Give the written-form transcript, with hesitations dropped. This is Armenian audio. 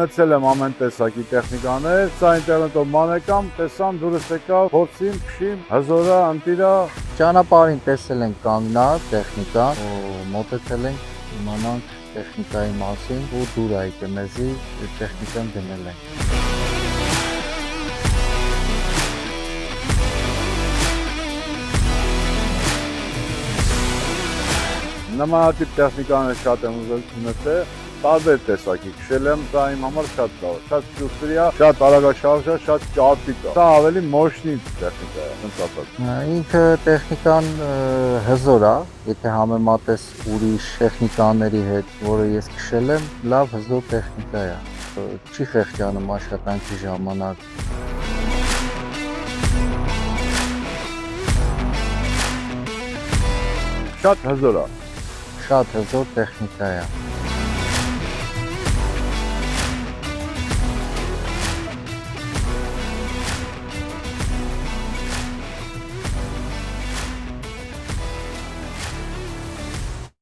Ունեցել եմ ամեն տեսակի տեխնիկաներ, սա ինտերնետով մանեկամ, տեսամ, դուրս եկավ, փորձիմ, քշիմ, հզորա, ընտիրա։ Ճանապարհին տեսել ենք կանգնած տեխնիկան, մոտեցել ենք իմանանք տեխնիկայի մասին ու դուր է եկել մեզի տեխնիկան գնել ենք։ Նմանատիպ տեխնիկաներ շատ եմ ունեցել, տարբեր տեսակի քշել եմ, դա իմ համար շատ լավ է, շատ շուտրի է, շատ արագաշարժ է, շատ ճարպիկ է։ Դա ավելի մощնի տեխնիկա է, ոնց ասած։ Ինքը տեխնիկան հզոր է, եթե համեմատես ուրիշ տեխնիկաների հետ, որը ես քշել եմ, լավ հզոր տեխնիկա է, չի խեղճանում աշխատանքի ժամանակ։ Շատ հզոր է։ Շատ հզոր տեխնիկա է։